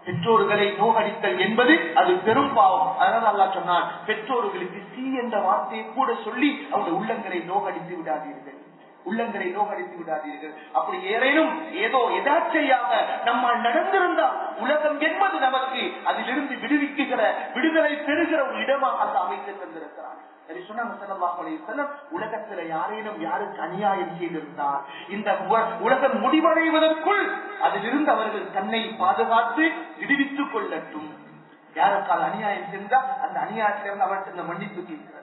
பெற்றோர்களை நோகடித்தல் என்பது அது பெரும்பாவம். அதனால அல்லாஹ் சொன்னான், பெற்றோர்களுக்கு சி என்ற வார்த்தையை கூட சொல்லி அவருடைய உள்ளங்களை நோகடித்து விடாதீர்கள். உள்ளங்களை நோகடித்து விடாதீர்கள். அப்படி ஏறேனும் ஏதோ எதாச்சையாக நம்மால் நடந்திருந்தால் உலகம் என்பது நமக்கு அதிலிருந்து விடுதலை பெறுகிற ஒரு இடமாக அந்த அமைத்து தந்திருக்கிறார். உலகத்துல யாரேனும் யாருக்கு அநியாயம் செய்திருந்தால் இந்த உலகம் முடிவடைவதற்குள் அதிலிருந்து அவர்கள் தன்னை பாதுகாத்து விடுவித்துக் கொள்ளட்டும். யாருக்கால் அநியாயம் சென்றால் அந்த அநியாயத்திலிருந்து அவர்கள் மன்னிப்பு கேட்கிறது.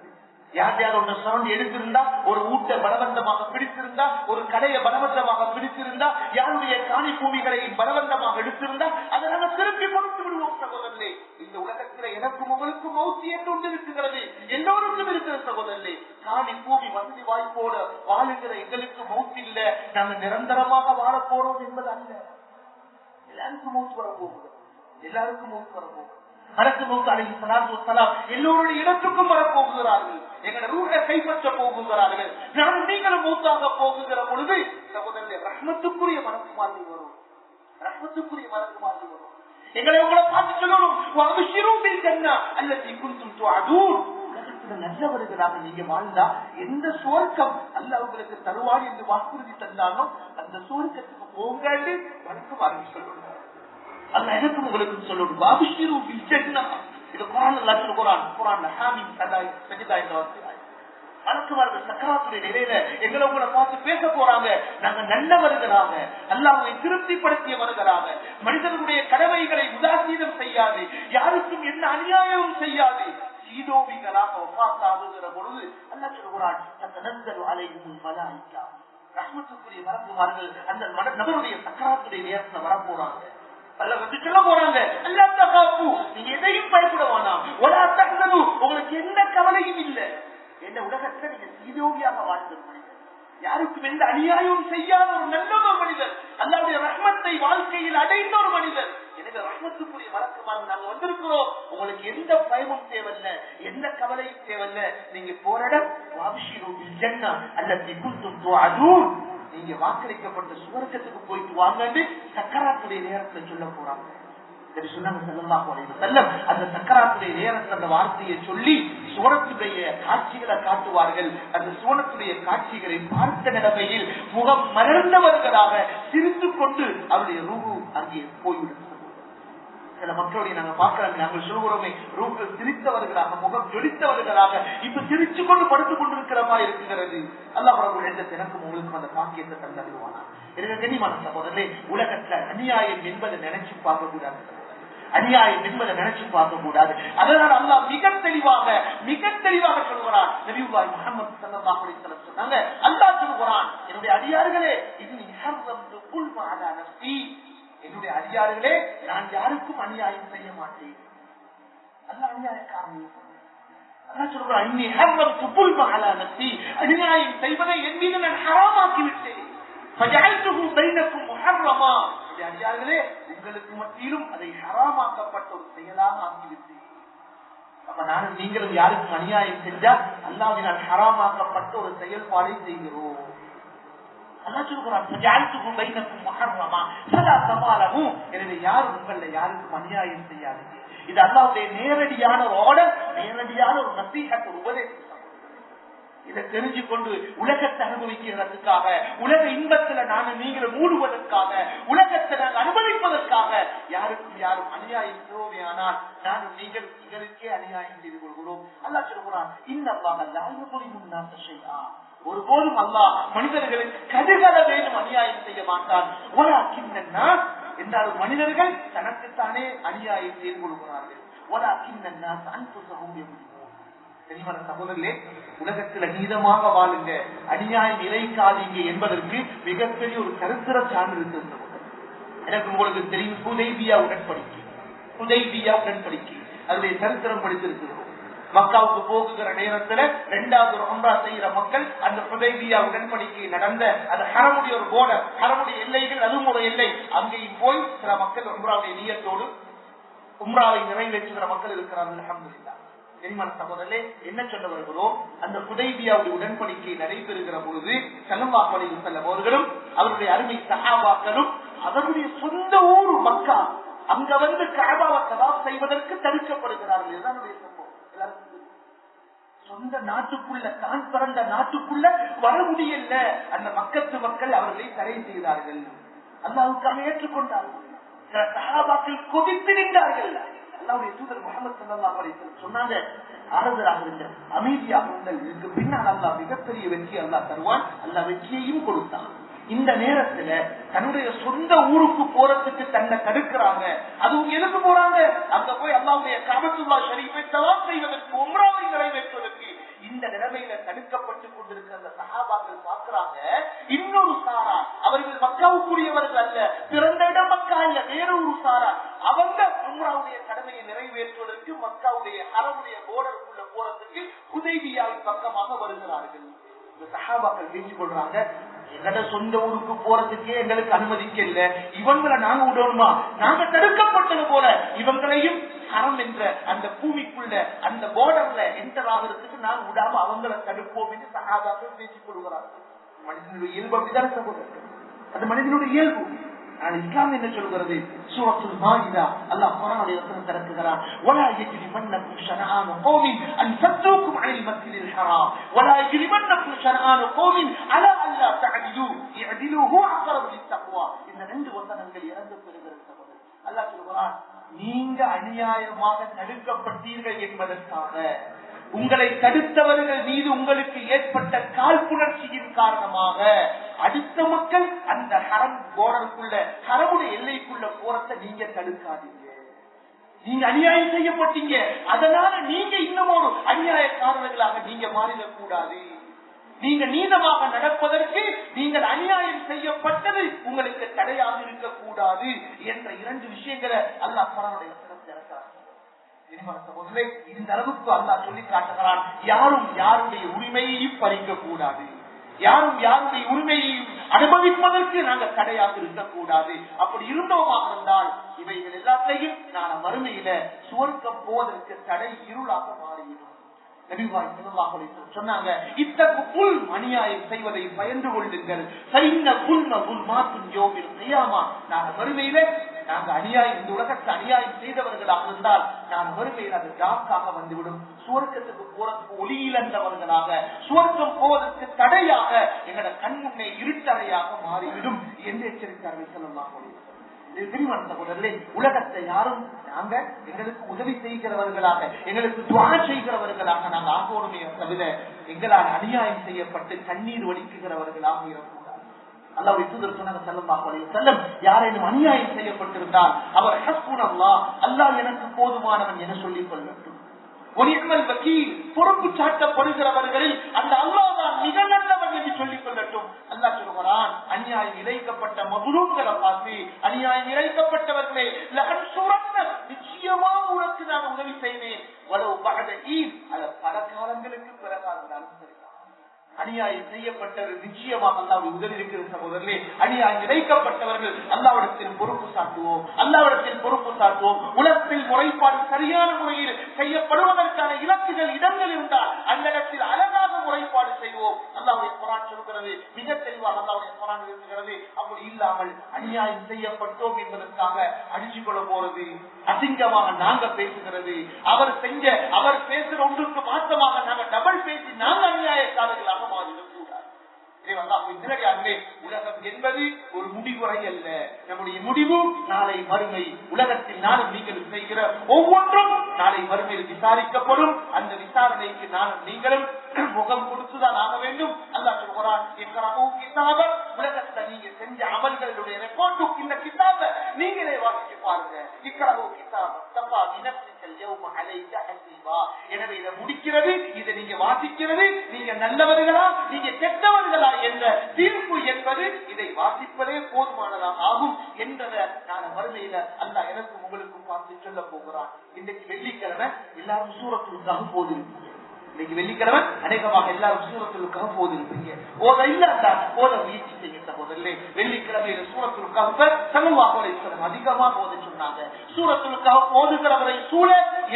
யாரையாவது சவுண்ட் எடுத்திருந்தா, ஒரு ஊட்ட பலவந்தமாக பிடித்திருந்தா, ஒரு கடையை பலவந்தமாக பிடித்திருந்தா, யாருடைய காணி பூமிகளை பலவந்தமாக எடுத்திருந்தா அதை நாங்கள் திருப்பி கொடுத்து விடுவோம் சகோதரர்களே. இந்த உலகத்தில் எனக்கும் உங்களுக்கும் மௌத்தி என்று ஒன்று இருக்கிறது, எல்லோருக்கும் இருக்கிற சகோதரர்களே. காணி பூமி வசதி வாய்ப்போட வாழுகிற எங்களுக்கு மௌத்தி இல்ல, நாங்கள் நிரந்தரமாக வாழ போறோம் என்பது அல்ல. எல்லாருக்கும் மௌத்து வரப்போகுது, எல்லாருக்கும் மௌத்து வரப்போகுது. எல்லோருடைய இடத்துக்கும் வரப்போகிறார்கள், எங்களை ரூஹை கைப்பற்ற போகிறார்கள். நானும் நீங்களும் மூத்தாக போகுகிற பொழுது சகோதரர்களே ரஹ்மத்துக்குரிய மனசு மாறி வரும், ரஹ்மத்துக்குரிய மனசு மாறி வரும். எங்களை உங்களை பார்த்து சொல்லணும், நல்லவர்களாக நீங்க வாழ்ந்தா எந்த சுவர்க்கம் அல்லாஹ் உங்களுக்கு தருவார் என்று வாக்குறுதி தந்தாலும் அந்த சுவர்க்கத்துக்கு போகாது வணக்க வாங்கி சொல்லணும். அல்ல எனக்கும் உங்களுக்கு சொல்லணும், வாபிஷிரு பில் ஜன்னah. இது குர்ஆன் அல்லாஹ் சொல்றான், குர்ஆன்ல ஹாமீம் சஜதா என்ற வார்த்தை. வணக்கவார்கள் சக்கராத்துடைய நிலையில எங்களை உங்களை பார்த்து பேச போறாங்க. நாங்க நல்லவர்களாக, அல்லாஹ்வை திருப்திப்படுத்தியவர்களாக, மனிதர்களுடைய கடமைகளை உதாசீனம் செய்யாது, யாருக்கும் என்ன அநியாயமும் செய்யாது, சீதோவிகளாக ஒப்பாத்தாகுகிற பொழுது அல்லாஹ் சொல்றான், தனஸ்ஸலு அலைஹிமுல் மலாயிகா. ரஹ்மத்துக்குரிய மலக்குமார்கள் அந்த நபருடைய சக்கராத்துடைய நேரத்துல வர போறாங்க. சொல்ல போறாங்க, நீங்க எதையும் பயப்பட வேண்டாம், உங்களுக்கு எந்த கவலையும் இல்லை. எந்த உலகத்துல நீங்க சீதோவியாக வாழ்ந்த மனிதர், யாருக்கும் எந்த அநியாயமும் செய்யாத ஒரு நல்ல ஒரு மனிதர், அல்லாஹ்வுடைய ரஹ்மத்தை வாழ்க்கையில் அடைந்த ஒரு மனிதர். எனவே ரஹ்மத்துக்குரிய மலக்குமார் நாங்க வந்திருக்கிறோம், உங்களுக்கு எந்த பயமும் தேவையில்லை, எந்த கவலையும் தேவையில்லை. நீங்க போராட அல்லது நீங்க வாக்களிக்கப்பட்ட சுவர்க்கத்துக்கு போயிட்டு வாங்கன்னு சக்கராத்துடைய நேரத்துல சொல்ல போறாங்க. அந்த சக்கராத்துடைய நேரத்தில் அந்த வார்த்தையை சொல்லி சுவனத்துடைய காட்சிகளை காட்டுவார்கள். அந்த சுவனத்துடைய காட்சிகளை பார்த்த நிலைமையில் முகம் மலர்ந்தவர்களாக சிரித்துக் கொண்டு அவருடைய ரூஹு அங்கே போய்விடும். சில மக்களுடைய நாங்க பார்க்கிறோம், நாங்கள் சொல்கிறோமே ரூஹு சிரித்தவர்களாக, முகம் ஜொலித்தவர்களாக இப்ப சிரிச்சு கொண்டு படுத்துக் கொண்டிருக்கிற மாதிரி இருக்கிறது. அல்லாஹ் ரப்பல் இஸ்ஸத் எனக்கும் உங்களுக்கும் அந்த பாக்கியத்தை தந்தருவானா. எனவே கண்ணியமான சகோதரர்களே, உலகத்துல அநியாயம் என்பதை நினைச்சு பார்க்க கூடாது, அநியாயம் என்பதை நினைச்சு பார்க்க கூடாது. அதனால் அல்லாஹ் மிக தெளிவாக சொல்கிறான். நபியுல்லாஹி முஹம்மது ஸல்லல்லாஹு அலைஹி வஸல்லம் சொன்னாங்க, அல்லாஹ் சொல்கிறான், என்னுடைய அடியார்களே, இன்னி ஹர்ரம்து குல்ம அலா நஃப்ஸி, என்னுடைய அடியார்களே நான் யாருக்கும் அநியாயம் செய்ய மாட்டேன். அல்லாஹ் அநியாயக்காரன். அல்லாஹ் சொல்றான், இன்னி ஹர்ரம்து குல்ம அலா நஃப்ஸி, அநியாயம் செய்வதை என் மீது நான் ஹராமாக்கி விட்டேன். ஃபஜஅல்துஹு பைனக்கும் முஹர்ரமா, அடியார்களே உங்களுக்கு மத்தியிலும் அதை ஹராமாக்கப்பட்ட ஒரு செயலாக ஆக்கிவிட்டேன். அப்ப நானும் நீங்களும் யாருக்கும் அநியாயம் செஞ்சா அல்லாஹ்வினால் ஹராமாக்கப்பட்ட ஒரு செயல்பாடை செய்கிறோம். அல்லாஹ் சொல்றான், ஃபஜஅல்துஹு பைனக்கும் முஹர்ரமா ஃபலா தமாலஹு, எனவே யாரும் உங்களை யாருக்கும் அநியாயம் செய்யாதீங்க. இது அல்லாஹ்வுடைய நேரடியான ஒரு ஆர்டர், நேரடியான ஒரு நசீஹத், ஒரு உபதேசம். இதை தெரிஞ்சு கொண்டு உலகத்தை அனுபவிக்கிறதுக்காக, உலக இன்பத்துல நானும் நீங்களும் மூடுவதற்காக, உலகத்தை நாங்கள் அனுபவிப்பதற்காக யாருக்கும் யாரும் அநியாயம் செய்வோமையானால் நானும் நீங்கள் எங்களுக்கே அநியாயம் செய்து கொள்கிறோம். அல்லாஹ் சொல்கிறான், இன்னல்லாஹ லா யுظلمُ النَّاسَ شَيْئًا, ஒருபோதும் அல்லாஹ் மனிதர்களுக்கு கடுகள வேணும் அநியாயம் செய்ய மாட்டான். வலாக்கின்ன النَّاسَ, என்றாலும் மனிதர்கள் தனக்குத்தானே அநியாயம் செய்து கொள்கிறார்கள். வலாக்கின்ன النَّاسَ أَنفُسَهُمْ يَظْلِمُونَ. சகோதரர்களே, உலகத்துல நீதமாக வாழுங்க, அநியாயம் இழைக்காதீங்க என்பதற்கு மிகப்பெரிய ஒரு சரித்திர சான்று இருக்கிறது. எனக்கு உங்களுக்கு தெரியும், ஹுதைபியா உடன்படிக்கை அதனுடைய சரித்திரம் படித்திருக்கிறோம். மக்காவுக்கு போகுகிற நேரத்துல 2வது உம்ரா செய்யற மக்கள் அந்த ஹுதைபியா உடன்படிக்கை நடந்த அந்த ஹரமுடைய ஒரு போர்டர், ஹரமுடைய எல்லைகள், அதுவும் ஒரு எல்லை, அங்கேயும் போய் சில மக்கள் உம்ராவுடைய நியத்தோடு உம்ராவை நிறைவேற்றுகிற மக்கள் இருக்கிறார்கள். அல்ஹம்துலில்லாஹ். சகோதரர்களே, என்ன சொல்ல வருகிறோம், அந்த ஹுதைபியாவுடைய உடன்படிக்கை நடைபெறுகிற பொழுது ஸல்லல்லாஹு அலைஹி வஸல்லம் அவர்களும் அவருடைய அருமை சஹாபாக்களும் அவருடைய சொந்த ஊர் மக்கா அங்க வந்து கஅபாவை தவாஃப் செய்வதற்கு தடுக்கப்படுகிறார்கள். இதுதான் சம்பவம். சொந்த நாட்டுக்குள்ள தான் பிறந்த நாட்டுக்குள்ள வர முடியல. அந்த மக்கத்து மக்கள் அவர்களை தடை செய்தார்கள். அல்லாஹ்வுக்காக ஏற்றுக்கொண்டார்கள். சில சஹாபாக்கள் கொதித்து நின்றார்கள். அல்லாஹ்வுடைய தூதர் முஹம்மது ஸல்லல்லாஹு அலைஹி வஸல்லம் சொன்னாங்க, ஆறுதலாக இருங்கள், அமைதியாக இருங்கள், இதுக்கு பின்னால் அல்லாஹ் மிகப்பெரிய வெற்றி அல்லாஹ் தருவான். அல்லாஹ் வெற்றியையும் கொடுத்தான். இந்த நேரத்துல தன்னுடைய சொந்த ஊருக்கு போறதுக்கு தன்னை தடுக்கிறாங்க. அதுவும் எதுக்கு போறாங்க? அங்க போய் அல்லாஹ்வுடைய கஅபத்துல்லாஹ் ஷரீஃபை தவாப் செய்வதற்கு, உம்ராவை நிறைவேற்றுவதற்கு. இந்த நிலைமையில தடுக்கப்பட்டு கொண்டிருக்கிற அந்த சஹாபாக்கள் பார்க்கிறாங்க, இன்னொரு சாரா, அவர்கள் மக்காவுக்குரியவர்கள் அல்ல, பிறந்த இடம் மக்கா இல்ல, வேறொரு சாரா, அவங்க உம்ராவுடைய கடமையை நிறைவேற்றுவதற்கு மக்காவுடைய ஹரமுடைய போர்டருக்குள்ள போறதுக்கு ஹுதைபியாவின் பக்கமாக வருகிறார்கள். சஹாபாக்கள் பேசிக் கொள்றாங்க, எங்கட சொந்த ஊருக்கு போறதுக்கே எங்களுக்கு அனுமதிக்கல, இவங்களை நாங்க விடணுமா? நாங்க தடுக்கப்பட்டது போல இவங்களையும் ஹரம் என்ற அந்த பூமிக்குள்ள அந்த பார்டர்ல என்டர் ஆகிறதுக்கு நாங்க விடாம அவங்களை தடுப்போம் என்று சஹாபாக்கள் பேசிக் கொள்கிறார்கள். மனிதனுடைய இயல்பு அப்படிதான் சகோதரர்கள், அது மனிதனுடைய இயல்பு. இஸ்லாம் என்ன சொல்கிறது? சூரத்துல் மாஇதா அல்லாஹ் குர்ஆனில் வசனம் தருகிறார், வலா யஜ்ரிமன்னகும் ஷனஆனு கௌமின் அன் சத்தூக்கும் அனில் மஸ்ஜிதில் ஹராம் வலா யஜ்ரிமன்னகும் ஷனஆனு கௌமின் அலா அல்லா தஅதிலு இஅதிலு ஹுவ அக்ரபு லித்தக்வா. இந்த ரெண்டு வசனங்கள் இறந்து பெறுகிறது. அல்லாஹ் சொல்கிறான், நீங்க அநியாயமாக தடுக்கப்பட்டீர்கள் என்பதற்காக, உங்களை தடுத்தவர்கள் மீது உங்களுக்கு ஏற்பட்ட காழ்ப்புணர்ச்சியின் காரணமாக அடுத்த மக்கள் அந்த ஹரம் போர்டருக்குள்ள, ஹரமுடைய எல்லைக்குள்ள போறத நீங்க தடுக்காதீங்க. நீங்க அநியாயம் செய்யப்பட்டீங்க, அதனால நீங்க இன்னும் ஒரு அநியாயக்காரர்களாக நீங்க மாறிடக்கூடாது. நீங்க நீதமாக நடப்பதற்கு நீங்கள் அநியாயம் செய்யப்பட்டது உங்களுக்கு தடையாக இருக்கக்கூடாது என்ற இரண்டு விஷயங்களை அல்லாஹ் குர்ஆனுடைய வசனத்தில் இறக்கிறார். இந்த அளவுக்கு அல்லாஹ் சொல்லி காட்டுகிறான், யாரும் யாருடைய உரிமையையும் பறிக்க கூடாது, யாரும் யாருடைய உரிமையை அனுபவிப்பதற்கு நாங்கள் தடையாக இருக்கக்கூடாது. அப்படி இருந்தோமாக இருந்தால் இவைகள் எல்லாத்தையும் நான் மறுமையில சுவர்க்கம் போவதற்கு தடை இருளாக மாறிவிடும். சொன்னாங்க, இத்தகு புல் அநியாயம் செய்வதை பயந்து கொள்ளுங்கள். வறுமையில நாங்க அநியாயம், இந்த உலகத்தை அநியாயம் செய்தவர்களாக இருந்தால் நான் வறுமையில் அது டாக்காக வந்துவிடும். சுவர்க்கத்துக்கு போறதுக்கு ஒளி இழந்தவர்களாக, சுவர்க்கம் போவதற்கு தடையாக எங்களோட கண் முன்னே இருட்டறையாக மாறிவிடும் என்று எச்சரித்தார்கள் ஸல்லல்லாஹு அலைஹி வஸல்லம். உலகத்தை யாரும் நாங்க எங்களுக்கு உதவி செய்கிறவர்களாக, எங்களுக்கு துஆ செய்கிறவர்களாக நாங்க ஆகோருமே தவிர எங்களால் அநியாயம் செய்யப்பட்டு கண்ணீர் வடிக்குகிறவர்களாக இருக்கக்கூடாது. அல்லாஹ்வுடைய தூதர் சொன்னாங்க ஸல்லல்லாஹு அலைஹி வஸல்லம், யாரேனும் அநியாயம் செய்யப்பட்டிருந்தால் அவர் ஹஸ்புனல்லாஹ், அல்லாஹ் எனக்கு போதுமானவன் என சொல்லிக் கொள்ளட்டும். பொறுப்பு சாட்டப்படுகிறவர்களில் அந்த அல்லாஹ் தான் மிக நல்லவன் என்று சொல்லிக் கொள்ளட்டும். அல்லாஹ் சொல்கிறான், அநியாயம் இழைக்கப்பட்ட மதுரூம்களை பார்த்து, அநியாயம் இழைக்கப்பட்டவர்களே, நிச்சயமா உனக்கு நான் உதவி செய்வேன். பல காலங்களுக்கு பிறகாக இருந்தாலும் சரி, அநியாயம் செய்யப்பட்டவர்கள் நிச்சயமாக அல்லாஹ்வுடைய உதவி இருக்கிற சகோதரர்களே. அநியாயம் இழைக்கப்பட்டவர்கள் அல்லாஹ்விடத்தில் பொறுப்பு சாட்டுவோம், அல்லாஹ்விடத்தில் பொறுப்பு சாட்டுவோம். உலகத்தில் முறைப்பாடு சரியான முறையில் செய்யப்படுவதற்கான இலக்குகள் இடங்கள் இருந்தால் அந்த இடத்தில் அழகாக முறைப்பாடு செய்வோம். அல்லாஹ்வுடைய குர்ஆன் சொல்கிறது, மிக தெளிவாக அல்லாஹ்வுடைய குர்ஆன் இருக்கிறது. அப்படி இல்லாமல் அநியாயம் செய்யப்பட்டோம் என்பதற்காக அடிச்சு கொள்ள போறது, அசிங்கமாக நாங்க பேசுகிறது, அவர் பேசுற ஒன்றுக்கு மாற்றமாக நாங்க டபுள் பேசி நாங்க அநியாயக்காரர்களாக மாறிடக்கூடாது. உலகம் என்பது ஒரு முடிவுரை அல்ல, நம்முடைய முடிவு நாளை மறுமை. உலகத்தில் நானும் நீங்கள் செய்கிற ஒவ்வொன்றும் நாளை மறுமையில் விசாரிக்கப்படும். அந்த விசாரணைக்கு நானும் நீங்களும் முகம் கொடுத்துதான் ஆக வேண்டும். அல்லாஹ் சொல்கிறான், உலகத்தை நீங்க செஞ்ச அமல்களுடைய ரெக்கார்டு இந்த கிதாபை நீங்களே வாசிச்சு பாருங்க. எனவே இதை முடிக்கிறது, இதை நீங்க வாசிக்கிறது, நீங்க நல்லவர்களா நீங்க கெட்டவர்களா என்ற தீர்ப்பு என்பது இதை வாசிப்பதே போதுமானதாக ஆகும் என்றதை நான் மறுமையில அல்லாஹ் எனக்கும் உங்களுக்கும் பார்த்து சொல்ல போகிறான். இன்றைக்கு வெள்ளிக்கிழமை எல்லாரும் சூரத்துக்காக போதிருப்பீங்க. இன்னைக்கு வெள்ளிக்கிழமை அநேகமாக எல்லாரும் சூரத்துக்காக போதிருப்பீங்க. ஓத இல்லாட்டா ஓத முயற்சி செய்ய சகோதரர்களே. வெள்ளிக்கிழமையில சூரத்துக்காக ஸல்லல்லாஹு அலைஹி வஸல்லம் அதிகமாக ஓத சொன்னாங்க. சூரத்துக்காக ஓதுகிறவரை சூழ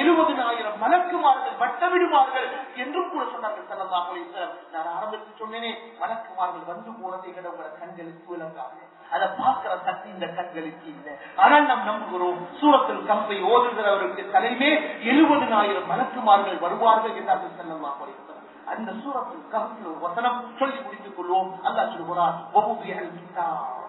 70,000 மலக்குமார்கள் வட்டமிடுவார்கள் என்றும் கூட சொன்னார்கள் ஸல்லல்லாஹு அலைஹி வஸல்லம். நான் ஆரம்பத்தில் சொன்னேனே, மலக்குமார்கள் வந்து போனதை விட உங்களோட கண்களுக்கு விளங்காது. அதை பார்க்கிற சக்தி இந்த கண்களுக்கு இல்லை. ஆனால் நாம் நம்புகிறோம் சூரத்துல் கஹ்ஃபை ஓதுகிறவருக்கு தலைமே 70,000 மலக்குமார்கள் வருவார்கள் என்று ஸல்லல்லாஹு அலைஹி வஸல்லம் அந்த சூரத்துல் கஹ்ஃப் ஒரு வசனம் சொல்லி முடித்துக் கொள்வோம். அல்லாஹ் சொல்கிறார் வஹுபியல் கிதாப்.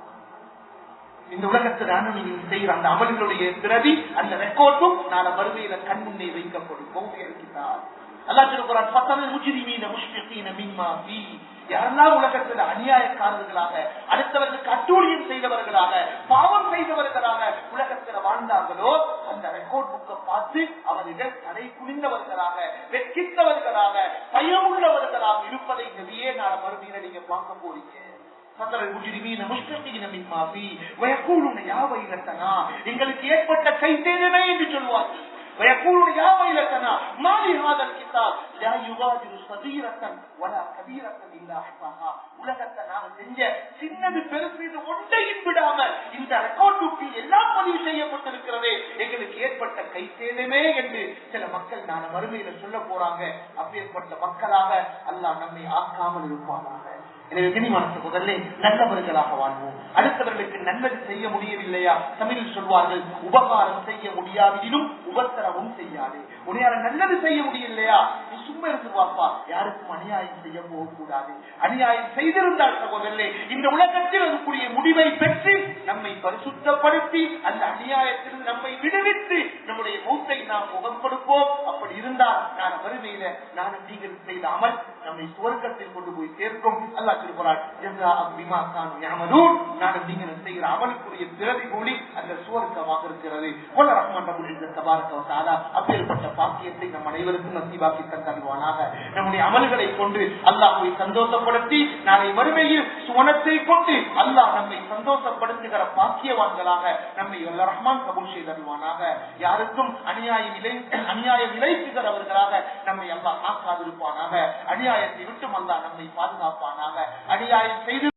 இந்த உலகத்தில் அனுமதியில் செய்கிற அந்த அமல்களுடைய பிரதி அந்த ரெக்கார்டும் நாளை மறுமையில கண் முன்னே வைக்கப்படும். வஹுபியல் கிதாப். அல்லாஹ் சொல்கிறார் ஃபதல் முஜ்ரிமீன முஷ்ஃபிகீன மிம்மா ஃபீ. யாரெல்லாம் உலகத்தில் அநியாயக்காரர்களாக அடுத்தவர்களுக்கு அட்டூழியம் செய்தவர்களாக பாவம் செய்தவர்களாக உலகத்தில் வாழ்ந்தார்களோ அந்த ரெக்கார்ட் புக்கை பார்த்து அவர்கள் தலை குனிந்தவர்களாக வெட்கித்தவர்களாக பயமுள்ளவர்களாக இருப்பதை நபியே நான் மறுபடியும் நீங்க பார்க்க போறீங்க. எங்களுக்கு ஏற்பட்ட கைதேதமே என்று சொல்வார்கள். ويقولون يا ويلتنا ما لهذا الكتاب لا يغادر صغيرة ولا كبيرة إلا أحصاها. உலகத்தை நாம செஞ்ச சின்னது பெருசு ஒன்றையும் விடாம இந்த ரெக்கார்ட் புக்கில் எல்லாம் பதிவு செய்யப்பட்டிருக்கிறதே எங்களுக்கு ஏற்பட்ட கை சேதமே என்று சில மக்கள் நான் மறுமையில சொல்ல போறாங்க. அப்பேற்பட்ட மக்களாக அல்லாஹ் நம்மை ஆக்காமல் இருப்பாங்க. எனவே கனிமான சகோதரர்களே, நல்லவர்களாக வாழ்வோம். அடுத்தவர்களுக்கு நல்லது செய்ய முடியவில்லையா? தமிழில் சொல்வார்கள், உபகாரம் செய்ய முடியாவிடினும் உபத்திரவும் செய்யாது. உன்னையால நல்லது செய்ய முடியலையா, நீ சும்மா இருந்துருவாப்பா. யாருக்கும் அநியாயம் செய்ய போகக்கூடாது. அநியாயம் செய்திருந்தால் சகோதரர்களே, இந்த உலகத்தில் அதுக்குரிய முடிவை பெற்று நம்மை பரிசுத்தப்படுத்தி அந்த அநியாயத்திலிருந்து நம்மை விடுவித்து நம்முடைய மூத்தை நாம் முகம் கொடுப்போம். அப்படி இருந்தால் நான் வறுமையில நான் நீங்கள் செய்த அமல் நம்மை சுவர்க்கத்தில் கொண்டு போய் சேர்க்கும். அல்லாஹ் சொல்கிறார், நீங்கள் செய்கிற அமலுக்குரிய பிரதி கூலி அந்த சுவர்க்கமாக இருக்கிறது. அப்பேற்பட்ட பாக்கியத்தை நம் அனைவருக்கும் நசீபாக்கி தந்தருவானாக. நம்முடைய அமல்களை கொண்டு அல்லாஹ்வை சந்தோஷப்படுத்தி நாளை மறுமையில் சுவனத்தை கொண்டு அல்லாஹ் நம்மை சந்தோஷப்படுத்துகிற பாக்கியவான்களாக நம்மை வல்ல ரஹ்மான் கபூல் செய்தருவானாக. யாருக்கும் அநியாயம் இழைக்குகிறவர்களாக நம்மை அல்லாஹ் ஆக்காதிருப்பானாக. அநியாயத்தை விட்டு அல்லாஹ் நம்மை பாதுகாப்பானாக. அநியாயம் செய்து